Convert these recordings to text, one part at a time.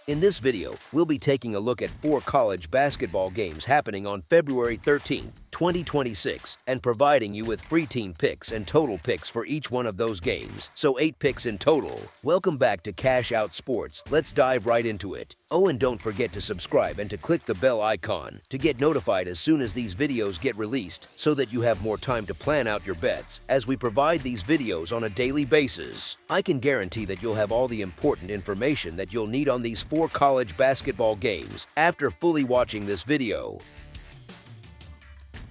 In this video, we'll be taking a look at 4 college basketball games happening on February 13th, 2026, and providing you with free team picks and total picks for each one of those games, so 8 picks in total. Welcome back to Cash Out Sports. Let's dive right into it. Oh, and don't forget to subscribe and to click the bell icon to get notified as soon as these videos get released so that you have more time to plan out your bets as we provide these videos on a daily basis. I can guarantee that you'll have all the important information that you'll need on these 4 college basketball games after fully watching this video.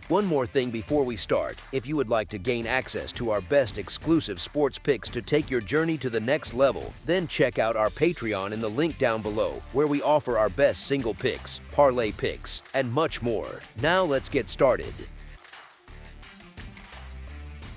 One more thing before we start, if you would like to gain access to our best exclusive sports picks to take your journey to the next level, then check out our Patreon in the link down below, where we offer our best single picks, parlay picks, and much more. Now let's get started.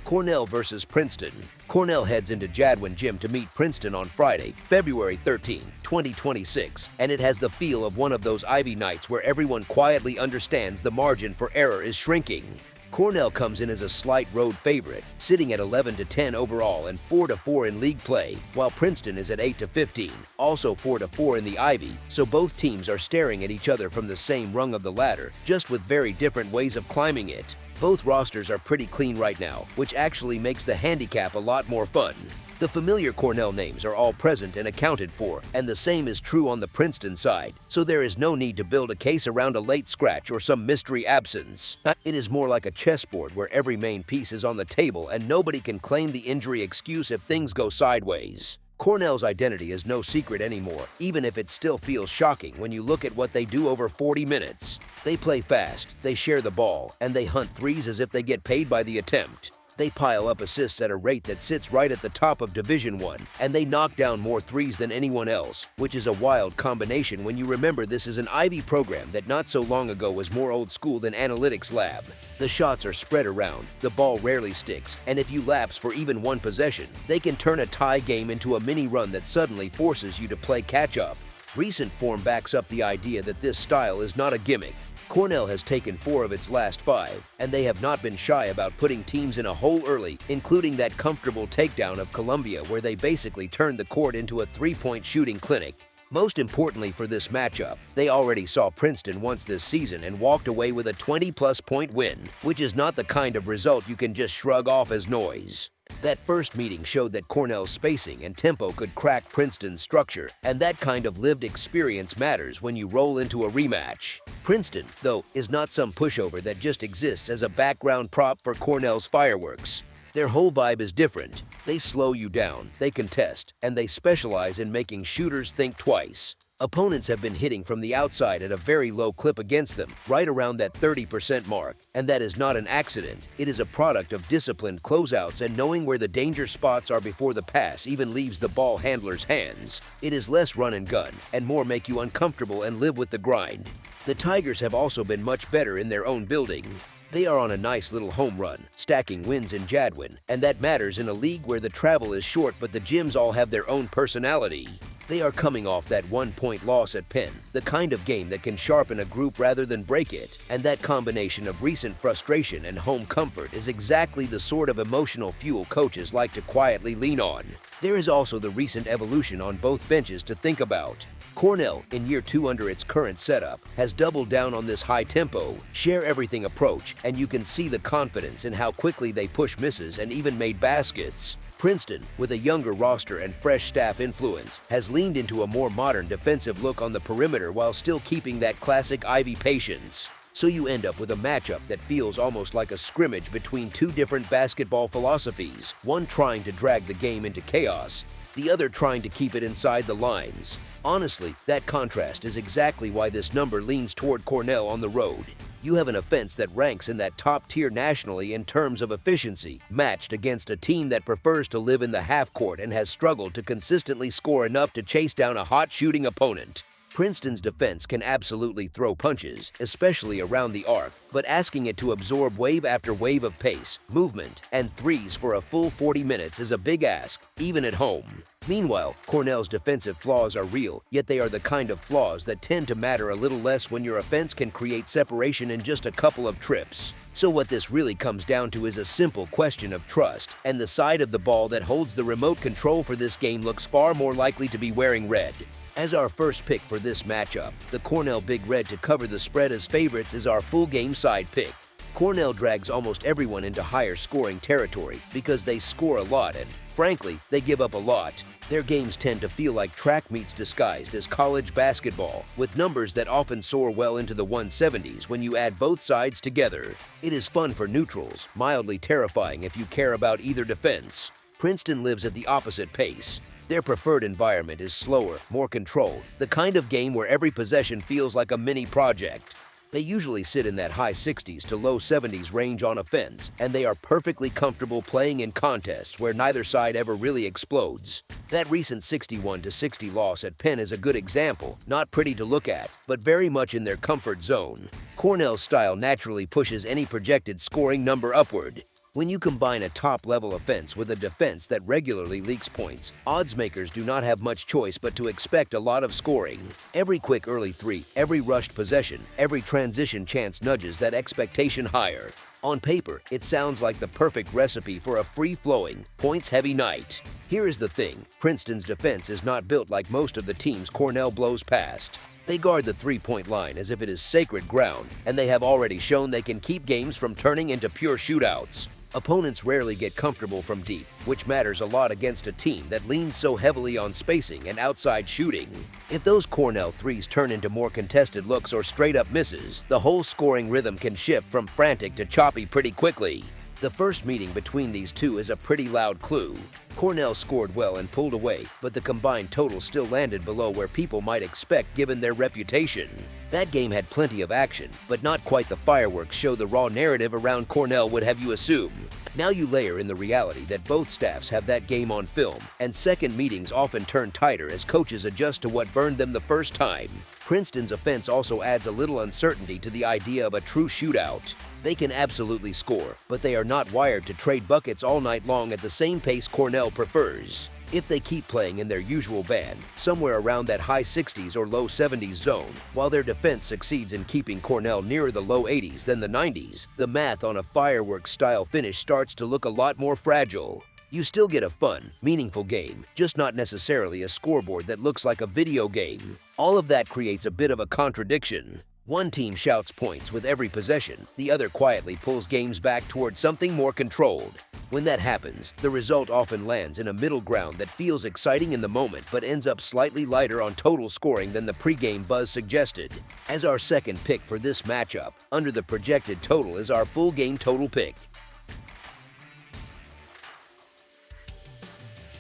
Cornell versus Princeton. Cornell heads into Jadwin Gym to meet Princeton on Friday, February 13, 2026, and it has the feel of one of those Ivy nights where everyone quietly understands the margin for error is shrinking. Cornell comes in as a slight road favorite, sitting at 11-10 overall and 4-4 in league play, while Princeton is at 8-15, also 4-4 in the Ivy, so both teams are staring at each other from the same rung of the ladder, just with very different ways of climbing it. Both rosters are pretty clean right now, which actually makes the handicap a lot more fun. The familiar Cornell names are all present and accounted for, and the same is true on the Princeton side, so there is no need to build a case around a late scratch or some mystery absence. It is more like a chessboard where every main piece is on the table and nobody can claim the injury excuse if things go sideways. Cornell's identity is no secret anymore, even if it still feels shocking when you look at what they do over 40 minutes. They play fast, they share the ball, and they hunt threes as if they get paid by the attempt. They pile up assists at a rate that sits right at the top of Division I, and they knock down more threes than anyone else, which is a wild combination when you remember this is an Ivy program that not so long ago was more old school than analytics lab. The shots are spread around, the ball rarely sticks, and if you lapse for even one possession, they can turn a tie game into a mini run that suddenly forces you to play catch-up. Recent form backs up the idea that this style is not a gimmick. Cornell has taken 4 of its last 5, and they have not been shy about putting teams in a hole early, including that comfortable takedown of Columbia where they basically turned the court into a three-point shooting clinic. Most importantly for this matchup, they already saw Princeton once this season and walked away with a 20-plus point win, which is not the kind of result you can just shrug off as noise. That first meeting showed that Cornell's spacing and tempo could crack Princeton's structure, and that kind of lived experience matters when you roll into a rematch. Princeton, though, is not some pushover that just exists as a background prop for Cornell's fireworks. Their whole vibe is different. They slow you down, they contest, and they specialize in making shooters think twice. Opponents have been hitting from the outside at a very low clip against them, right around that 30% mark, and that is not an accident. It is a product of disciplined closeouts and knowing where the danger spots are before the pass even leaves the ball handler's hands. It is less run and gun, and more make you uncomfortable and live with the grind. The Tigers have also been much better in their own building. They are on a nice little home run, stacking wins in Jadwin, and that matters in a league where the travel is short but the gyms all have their own personality. They are coming off that 1-point loss at Penn, the kind of game that can sharpen a group rather than break it, and that combination of recent frustration and home comfort is exactly the sort of emotional fuel coaches like to quietly lean on. There is also the recent evolution on both benches to think about. Cornell, in year 2 under its current setup, has doubled down on this high-tempo, share-everything approach, and you can see the confidence in how quickly they push misses and even made baskets. Princeton, with a younger roster and fresh staff influence, has leaned into a more modern defensive look on the perimeter while still keeping that classic Ivy patience. So you end up with a matchup that feels almost like a scrimmage between 2 different basketball philosophies, one trying to drag the game into chaos, the other trying to keep it inside the lines. Honestly, that contrast is exactly why this number leans toward Cornell on the road. You have an offense that ranks in that top tier nationally in terms of efficiency, matched against a team that prefers to live in the half court and has struggled to consistently score enough to chase down a hot shooting opponent. Princeton's defense can absolutely throw punches, especially around the arc, but asking it to absorb wave after wave of pace, movement, and threes for a full 40 minutes is a big ask, even at home. Meanwhile, Cornell's defensive flaws are real, yet they are the kind of flaws that tend to matter a little less when your offense can create separation in just a couple of trips. So what this really comes down to is a simple question of trust, and the side of the ball that holds the remote control for this game looks far more likely to be wearing red. As our first pick for this matchup, the Cornell Big Red to cover the spread as favorites is our full game side pick. Cornell drags almost everyone into higher scoring territory because they score a lot and, frankly, they give up a lot. Their games tend to feel like track meets disguised as college basketball, with numbers that often soar well into the 170s when you add both sides together. It is fun for neutrals, mildly terrifying if you care about either defense. Princeton lives at the opposite pace. Their preferred environment is slower, more controlled, the kind of game where every possession feels like a mini project. They usually sit in that high 60s to low 70s range on offense, and they are perfectly comfortable playing in contests where neither side ever really explodes. That recent 61-60 loss at Penn is a good example, not pretty to look at, but very much in their comfort zone. Cornell's style naturally pushes any projected scoring number upward. When you combine a top-level offense with a defense that regularly leaks points, odds makers do not have much choice but to expect a lot of scoring. Every quick early three, every rushed possession, every transition chance nudges that expectation higher. On paper, it sounds like the perfect recipe for a free-flowing, points-heavy night. Here is the thing, Princeton's defense is not built like most of the teams Cornell blows past. They guard the three-point line as if it is sacred ground, and they have already shown they can keep games from turning into pure shootouts. Opponents rarely get comfortable from deep, which matters a lot against a team that leans so heavily on spacing and outside shooting. If those Cornell threes turn into more contested looks or straight-up misses, the whole scoring rhythm can shift from frantic to choppy pretty quickly. The first meeting between these two is a pretty loud clue. Cornell scored well and pulled away, but the combined total still landed below where people might expect given their reputation. That game had plenty of action, but not quite the fireworks show the raw narrative around Cornell would have you assume. Now you layer in the reality that both staffs have that game on film, and second meetings often turn tighter as coaches adjust to what burned them the first time. Princeton's offense also adds a little uncertainty to the idea of a true shootout. They can absolutely score, but they are not wired to trade buckets all night long at the same pace Cornell prefers. If they keep playing in their usual band, somewhere around that high 60s or low 70s zone, while their defense succeeds in keeping Cornell nearer the low 80s than the 90s, the math on a fireworks-style finish starts to look a lot more fragile. You still get a fun, meaningful game, just not necessarily a scoreboard that looks like a video game. All of that creates a bit of a contradiction. One team shouts points with every possession, the other quietly pulls games back towards something more controlled. When that happens, the result often lands in a middle ground that feels exciting in the moment but ends up slightly lighter on total scoring than the pregame buzz suggested. As our second pick for this matchup, under the projected total is our full game total pick.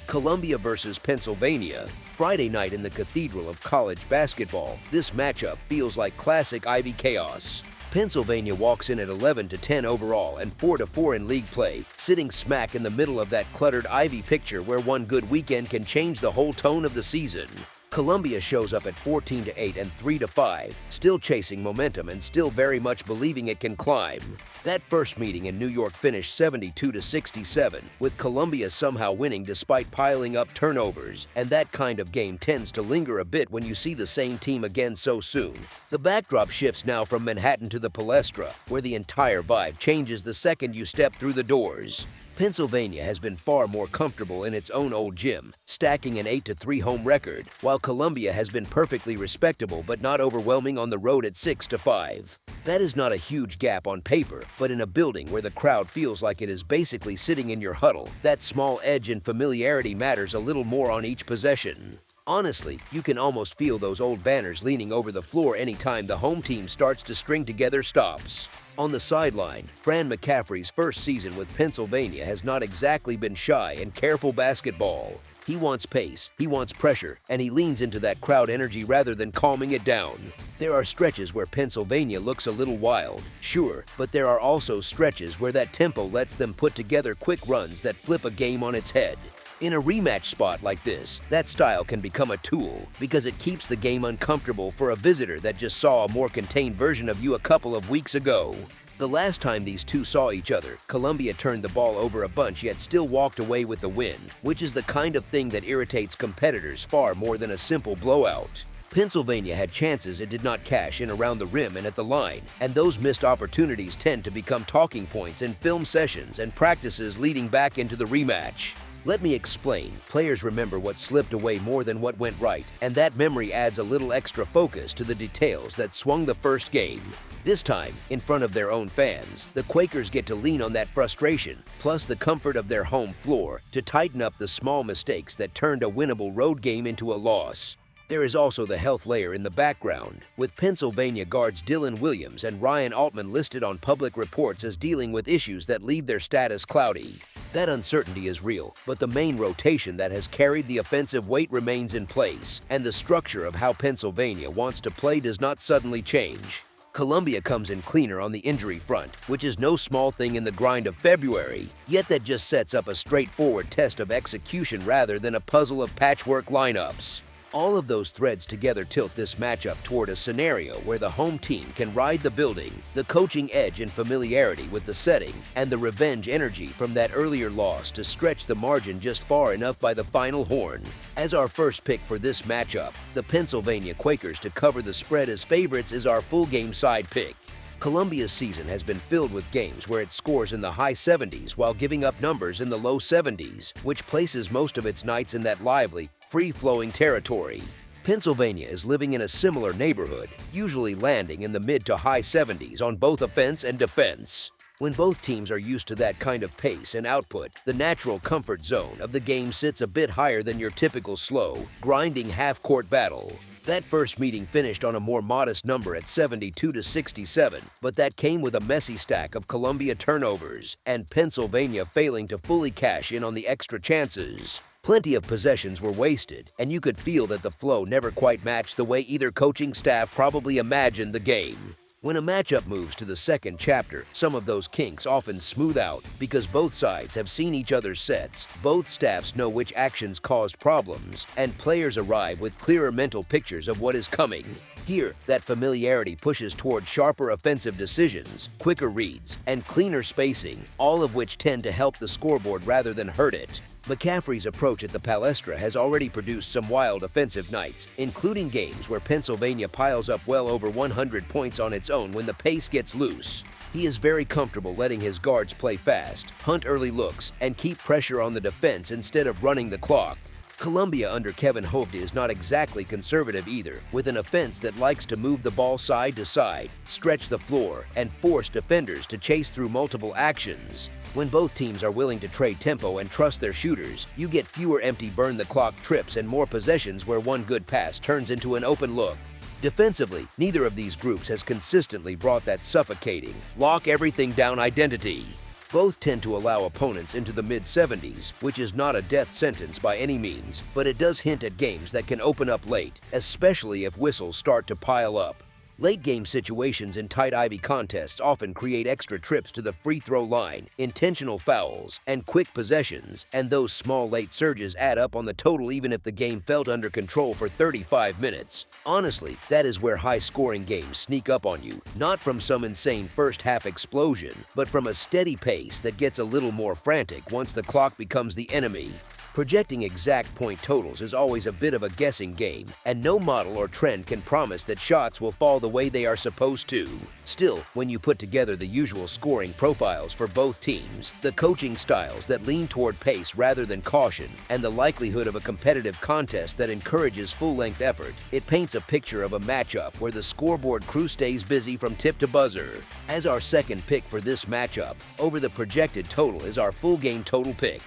Columbia versus Pennsylvania. Friday night in the Cathedral of College Basketball, this matchup feels like classic Ivy chaos. Pennsylvania walks in at 11-10 overall and 4-4 in league play, sitting smack in the middle of that cluttered Ivy picture where one good weekend can change the whole tone of the season. Columbia shows up at 14-8 and 3-5, still chasing momentum and still very much believing it can climb. That first meeting in New York finished 72-67, with Columbia somehow winning despite piling up turnovers, and that kind of game tends to linger a bit when you see the same team again so soon. The backdrop shifts now from Manhattan to the Palestra, where the entire vibe changes the second you step through the doors. Pennsylvania has been far more comfortable in its own old gym, stacking an 8-3 home record, while Columbia has been perfectly respectable but not overwhelming on the road at 6-5. That is not a huge gap on paper, but in a building where the crowd feels like it is basically sitting in your huddle, that small edge and familiarity matters a little more on each possession. Honestly, you can almost feel those old banners leaning over the floor anytime the home team starts to string together stops. On the sideline, Fran McCaffrey's first season with Pennsylvania has not exactly been shy and careful basketball. He wants pace, he wants pressure, and he leans into that crowd energy rather than calming it down. There are stretches where Pennsylvania looks a little wild, sure, but there are also stretches where that tempo lets them put together quick runs that flip a game on its head. In a rematch spot like this, that style can become a tool because it keeps the game uncomfortable for a visitor that just saw a more contained version of you a couple of weeks ago. The last time these two saw each other, Columbia turned the ball over a bunch yet still walked away with the win, which is the kind of thing that irritates competitors far more than a simple blowout. Pennsylvania had chances it did not cash in around the rim and at the line, and those missed opportunities tend to become talking points in film sessions and practices leading back into the rematch. Let me explain. Players remember what slipped away more than what went right, and that memory adds a little extra focus to the details that swung the first game. This time, in front of their own fans, the Quakers get to lean on that frustration, plus the comfort of their home floor, to tighten up the small mistakes that turned a winnable road game into a loss. There is also the health layer in the background, with Pennsylvania guards Dylan Williams and Ryan Altman listed on public reports as dealing with issues that leave their status cloudy. That uncertainty is real, but the main rotation that has carried the offensive weight remains in place, and the structure of how Pennsylvania wants to play does not suddenly change. Columbia comes in cleaner on the injury front, which is no small thing in the grind of February, yet that just sets up a straightforward test of execution rather than a puzzle of patchwork lineups. All of those threads together tilt this matchup toward a scenario where the home team can ride the building, the coaching edge and familiarity with the setting, and the revenge energy from that earlier loss to stretch the margin just far enough by the final horn. As our first pick for this matchup, the Pennsylvania Quakers to cover the spread as favorites is our full game side pick. Columbia's season has been filled with games where it scores in the high 70s while giving up numbers in the low 70s, which places most of its nights in that lively, free-flowing territory. Pennsylvania is living in a similar neighborhood, usually landing in the mid to high 70s on both offense and defense. When both teams are used to that kind of pace and output, the natural comfort zone of the game sits a bit higher than your typical slow, grinding half-court battle. That first meeting finished on a more modest number at 72-67, but that came with a messy stack of Columbia turnovers and Pennsylvania failing to fully cash in on the extra chances. Plenty of possessions were wasted, and you could feel that the flow never quite matched the way either coaching staff probably imagined the game. When a matchup moves to the second chapter, some of those kinks often smooth out because both sides have seen each other's sets, both staffs know which actions caused problems, and players arrive with clearer mental pictures of what is coming. Here, that familiarity pushes toward sharper offensive decisions, quicker reads, and cleaner spacing, all of which tend to help the scoreboard rather than hurt it. McCaffrey's approach at the Palestra has already produced some wild offensive nights, including games where Pennsylvania piles up well over 100 points on its own when the pace gets loose. He is very comfortable letting his guards play fast, hunt early looks, and keep pressure on the defense instead of running the clock. Columbia under Kevin Hovde is not exactly conservative either, with an offense that likes to move the ball side to side, stretch the floor, and force defenders to chase through multiple actions. When both teams are willing to trade tempo and trust their shooters, you get fewer empty burn-the-clock trips and more possessions where one good pass turns into an open look. Defensively, neither of these groups has consistently brought that suffocating, lock-everything-down identity. Both tend to allow opponents into the mid-70s, which is not a death sentence by any means, but it does hint at games that can open up late, especially if whistles start to pile up. Late-game situations in tight Ivy contests often create extra trips to the free throw line, intentional fouls, and quick possessions, and those small late surges add up on the total even if the game felt under control for 35 minutes. Honestly, that is where high-scoring games sneak up on you, not from some insane first-half explosion, but from a steady pace that gets a little more frantic once the clock becomes the enemy. Projecting exact point totals is always a bit of a guessing game, and no model or trend can promise that shots will fall the way they are supposed to. Still, when you put together the usual scoring profiles for both teams, the coaching styles that lean toward pace rather than caution, and the likelihood of a competitive contest that encourages full-length effort, it paints a picture of a matchup where the scoreboard crew stays busy from tip to buzzer. As our second pick for this matchup, over the projected total is our full game total pick.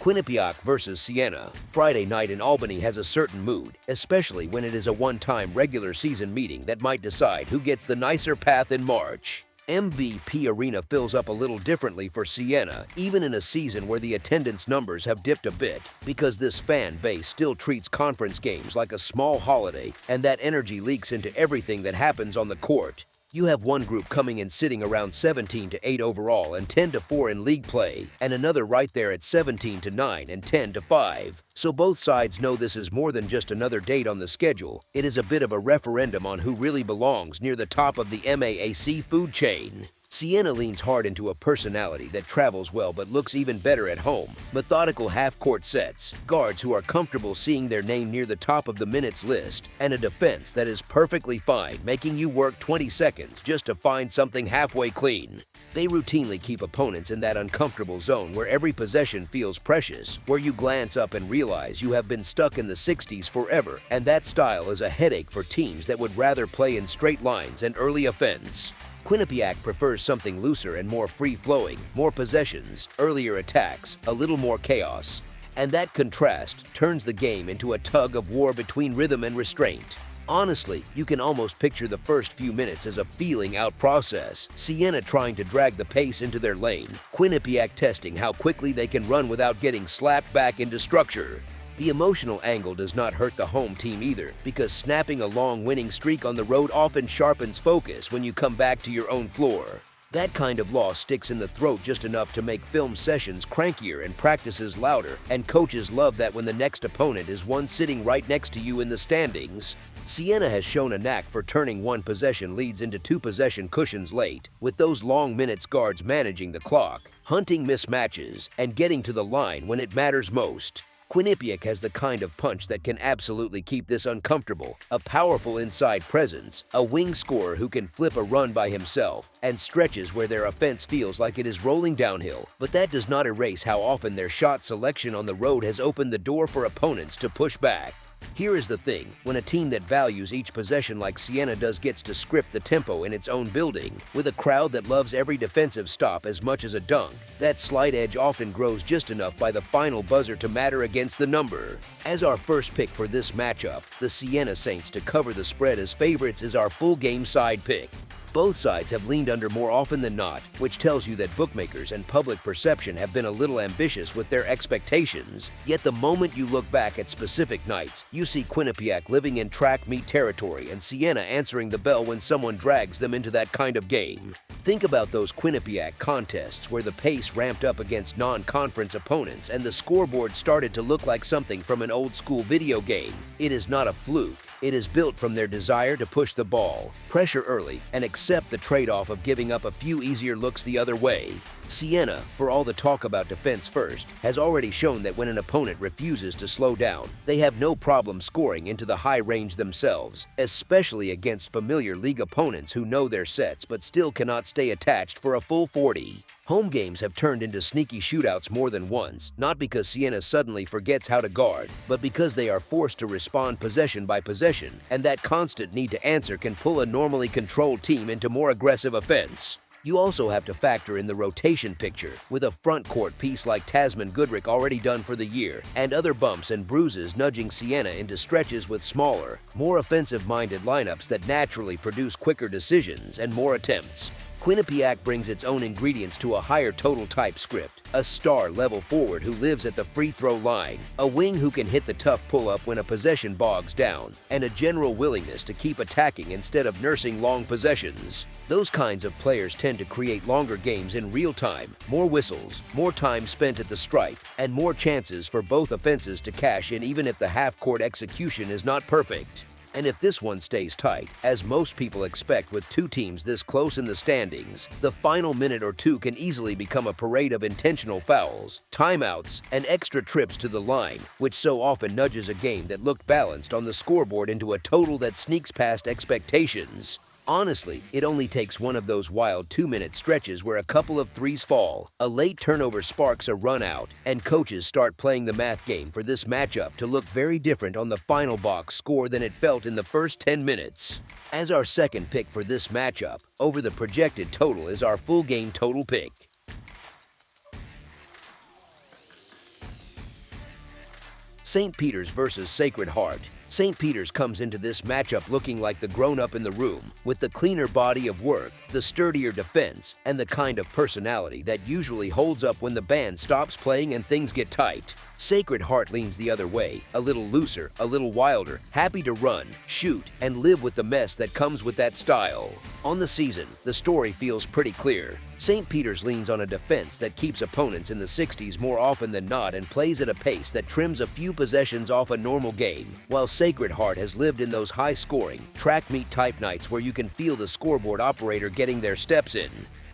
Quinnipiac versus Siena. Friday night in Albany has a certain mood, especially when it is a one-time regular season meeting that might decide who gets the nicer path in March. MVP Arena fills up a little differently for Siena, even in a season where the attendance numbers have dipped a bit, because this fan base still treats conference games like a small holiday, and that energy leaks into everything that happens on the court. You have one group coming in sitting around 17-8 overall and 10-4 in league play, and another right there at 17-9 and 10-5. So both sides know this is more than just another date on the schedule. It is a bit of a referendum on who really belongs near the top of the MAAC food chain. Siena leans hard into a personality that travels well but looks even better at home. Methodical half-court sets, guards who are comfortable seeing their name near the top of the minutes list, and a defense that is perfectly fine making you work 20 seconds just to find something halfway clean. They routinely keep opponents in that uncomfortable zone where every possession feels precious, where you glance up and realize you have been stuck in the 60s forever, and that style is a headache for teams that would rather play in straight lines and early offense. Quinnipiac prefers something looser and more free-flowing, more possessions, earlier attacks, a little more chaos. And that contrast turns the game into a tug of war between rhythm and restraint. Honestly, you can almost picture the first few minutes as a feeling-out process. Siena trying to drag the pace into their lane, Quinnipiac testing how quickly they can run without getting slapped back into structure. The emotional angle does not hurt the home team either, because snapping a long winning streak on the road often sharpens focus when you come back to your own floor. That kind of loss sticks in the throat just enough to make film sessions crankier and practices louder, and coaches love that when the next opponent is one sitting right next to you in the standings. Siena has shown a knack for turning one-possession leads into two-possession cushions late, with those long minutes guards managing the clock, hunting mismatches, and getting to the line when it matters most. Quinnipiac has the kind of punch that can absolutely keep this uncomfortable, a powerful inside presence, a wing scorer who can flip a run by himself, and stretches where their offense feels like it is rolling downhill. But that does not erase how often their shot selection on the road has opened the door for opponents to push back. Here is the thing, when a team that values each possession like Siena does gets to script the tempo in its own building, with a crowd that loves every defensive stop as much as a dunk, that slight edge often grows just enough by the final buzzer to matter against the number. As our first pick for this matchup, the Siena Saints to cover the spread as favorites is our full game side pick. Both sides have leaned under more often than not, which tells you that bookmakers and public perception have been a little ambitious with their expectations. Yet the moment you look back at specific nights, you see Quinnipiac living in track meet territory and Siena answering the bell when someone drags them into that kind of game. Think about those Quinnipiac contests where the pace ramped up against non-conference opponents and the scoreboard started to look like something from an old-school video game. It is not a fluke. It is built from their desire to push the ball, pressure early, and accept the trade-off of giving up a few easier looks the other way. Siena, for all the talk about defense first, has already shown that when an opponent refuses to slow down, they have no problem scoring into the high range themselves, especially against familiar league opponents who know their sets but still cannot stay attached for a full 40. Home games have turned into sneaky shootouts more than once, not because Siena suddenly forgets how to guard, but because they are forced to respond possession by possession, and that constant need to answer can pull a normally controlled team into more aggressive offense. You also have to factor in the rotation picture, with a front court piece like Tasman Goodrick already done for the year, and other bumps and bruises nudging Siena into stretches with smaller, more offensive-minded lineups that naturally produce quicker decisions and more attempts. Quinnipiac brings its own ingredients to a higher total type script, a star-level forward who lives at the free throw line, a wing who can hit the tough pull-up when a possession bogs down, and a general willingness to keep attacking instead of nursing long possessions. Those kinds of players tend to create longer games in real time, more whistles, more time spent at the stripe, and more chances for both offenses to cash in even if the half-court execution is not perfect. And if this one stays tight, as most people expect with two teams this close in the standings, the final minute or two can easily become a parade of intentional fouls, timeouts, and extra trips to the line, which so often nudges a game that looked balanced on the scoreboard into a total that sneaks past expectations. Honestly, it only takes one of those wild 2-minute stretches where a couple of threes fall, a late turnover sparks a run out, and coaches start playing the math game for this matchup to look very different on the final box score than it felt in the first 10 minutes. As our second pick for this matchup, over the projected total is our full game total pick. St. Peter's versus Sacred Heart. St. Peter's comes into this matchup looking like the grown-up in the room, with the cleaner body of work, the sturdier defense, and the kind of personality that usually holds up when the band stops playing and things get tight. Sacred Heart leans the other way, a little looser, a little wilder, happy to run, shoot, and live with the mess that comes with that style. On the season, the story feels pretty clear. St. Peter's leans on a defense that keeps opponents in the 60s more often than not and plays at a pace that trims a few possessions off a normal game, while Sacred Heart has lived in those high-scoring, track meet type nights where you can feel the scoreboard operator getting their steps in.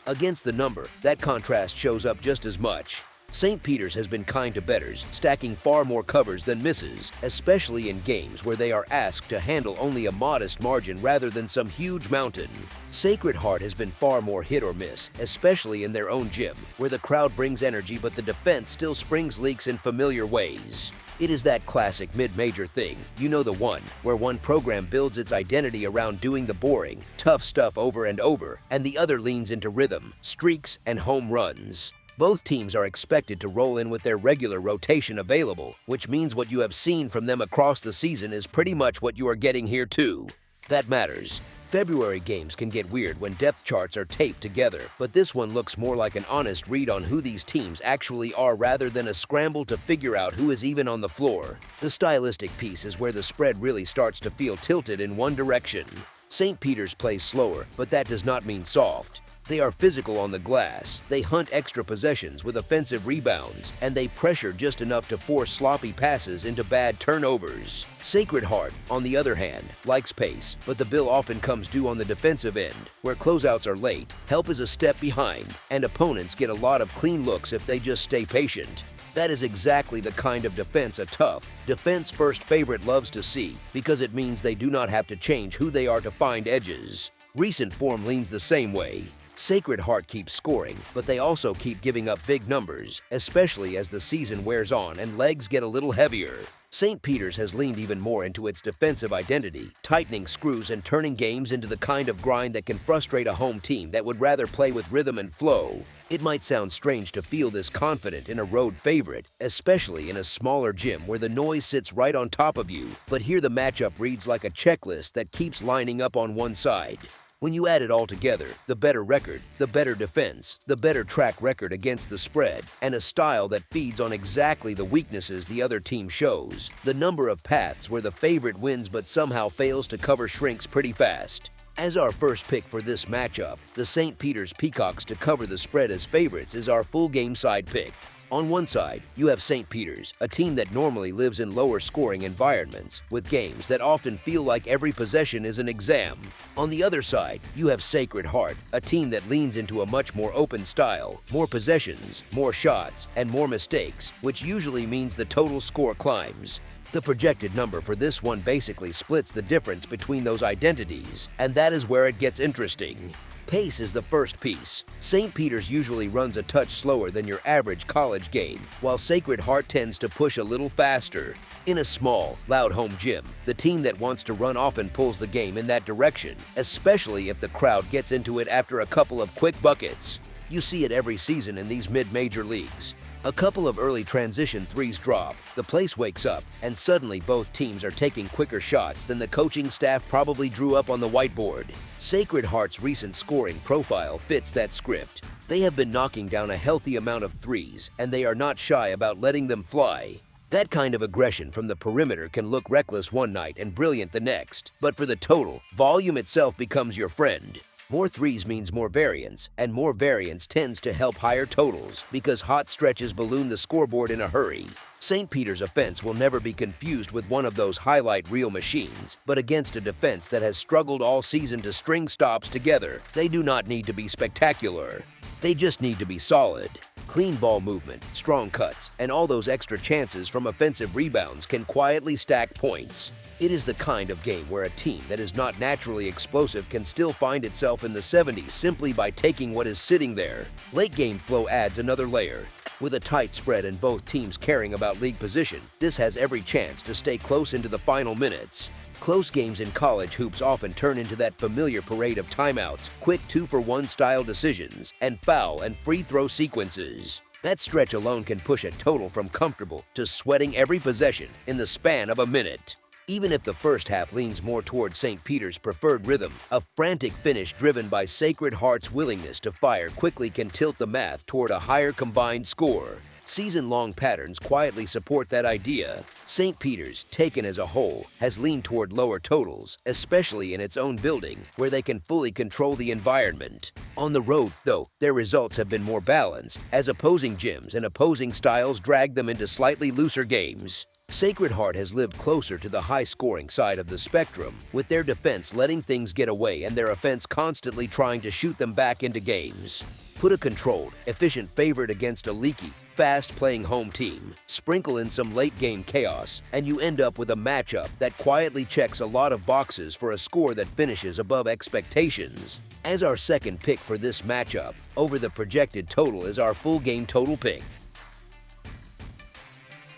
Against the number, that contrast shows up just as much. St. Peter's has been kind to bettors, stacking far more covers than misses, especially in games where they are asked to handle only a modest margin rather than some huge mountain. Sacred Heart has been far more hit or miss, especially in their own gym, where the crowd brings energy but the defense still springs leaks in familiar ways. It is that classic mid-major thing, you know the one, where one program builds its identity around doing the boring, tough stuff over and over, and the other leans into rhythm, streaks, and home runs. Both teams are expected to roll in with their regular rotation available, which means what you have seen from them across the season is pretty much what you are getting here too. That matters. February games can get weird when depth charts are taped together, but this one looks more like an honest read on who these teams actually are rather than a scramble to figure out who is even on the floor. The stylistic piece is where the spread really starts to feel tilted in one direction. St. Peter's plays slower, but that does not mean soft. They are physical on the glass, they hunt extra possessions with offensive rebounds, and they pressure just enough to force sloppy passes into bad turnovers. Sacred Heart, on the other hand, likes pace, but the bill often comes due on the defensive end, where closeouts are late, help is a step behind, and opponents get a lot of clean looks if they just stay patient. That is exactly the kind of defense a tough, defense-first favorite loves to see, because it means they do not have to change who they are to find edges. Recent form leans the same way. Sacred Heart keeps scoring, but they also keep giving up big numbers, especially as the season wears on and legs get a little heavier. St. Peter's has leaned even more into its defensive identity, tightening screws and turning games into the kind of grind that can frustrate a home team that would rather play with rhythm and flow. It might sound strange to feel this confident in a road favorite, especially in a smaller gym where the noise sits right on top of you, but here the matchup reads like a checklist that keeps lining up on one side. When you add it all together, the better record, the better defense, the better track record against the spread, and a style that feeds on exactly the weaknesses the other team shows, the number of paths where the favorite wins but somehow fails to cover shrinks pretty fast. As our first pick for this matchup, the St. Peter's Peacocks to cover the spread as favorites is our full game side pick. On one side, you have St. Peter's, a team that normally lives in lower scoring environments, with games that often feel like every possession is an exam. On the other side, you have Sacred Heart, a team that leans into a much more open style, more possessions, more shots, and more mistakes, which usually means the total score climbs. The projected number for this one basically splits the difference between those identities, and that is where it gets interesting. Pace is the first piece. St. Peter's usually runs a touch slower than your average college game, while Sacred Heart tends to push a little faster. In a small, loud home gym, the team that wants to run often pulls the game in that direction, especially if the crowd gets into it after a couple of quick buckets. You see it every season in these mid-major leagues. A couple of early transition threes drop, the place wakes up, and suddenly both teams are taking quicker shots than the coaching staff probably drew up on the whiteboard. Sacred Heart's recent scoring profile fits that script. They have been knocking down a healthy amount of threes, and they are not shy about letting them fly. That kind of aggression from the perimeter can look reckless one night and brilliant the next, but for the total, volume itself becomes your friend. More threes means more variance, and more variance tends to help higher totals because hot stretches balloon the scoreboard in a hurry. St. Peter's offense will never be confused with one of those highlight reel machines, but against a defense that has struggled all season to string stops together, they do not need to be spectacular. They just need to be solid. Clean ball movement, strong cuts, and all those extra chances from offensive rebounds can quietly stack points. It is the kind of game where a team that is not naturally explosive can still find itself in the 70s simply by taking what is sitting there. Late game flow adds another layer. With a tight spread and both teams caring about league position, this has every chance to stay close into the final minutes. Close games in college hoops often turn into that familiar parade of timeouts, quick 2-for-1 style decisions, and foul and free throw sequences. That stretch alone can push a total from comfortable to sweating every possession in the span of a minute. Even if the first half leans more toward St. Peter's preferred rhythm, a frantic finish driven by Sacred Heart's willingness to fire quickly can tilt the math toward a higher combined score. Season-long patterns quietly support that idea. St. Peter's, taken as a whole, has leaned toward lower totals, especially in its own building, where they can fully control the environment. On the road, though, their results have been more balanced, as opposing gyms and opposing styles drag them into slightly looser games. Sacred Heart has lived closer to the high-scoring side of the spectrum, with their defense letting things get away and their offense constantly trying to shoot them back into games. Put a controlled, efficient favorite against a leaky, fast-playing home team, sprinkle in some late-game chaos, and you end up with a matchup that quietly checks a lot of boxes for a score that finishes above expectations. As our second pick for this matchup, over the projected total is our full game total pick.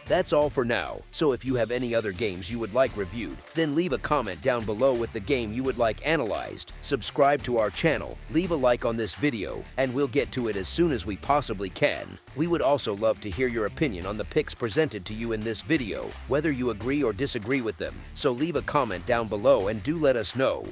That's all for now, so if you have any other games you would like reviewed, then leave a comment down below with the game you would like analyzed, subscribe to our channel, leave a like on this video, and we'll get to it as soon as we possibly can. We would also love to hear your opinion on the picks presented to you in this video, whether you agree or disagree with them, so leave a comment down below and do let us know.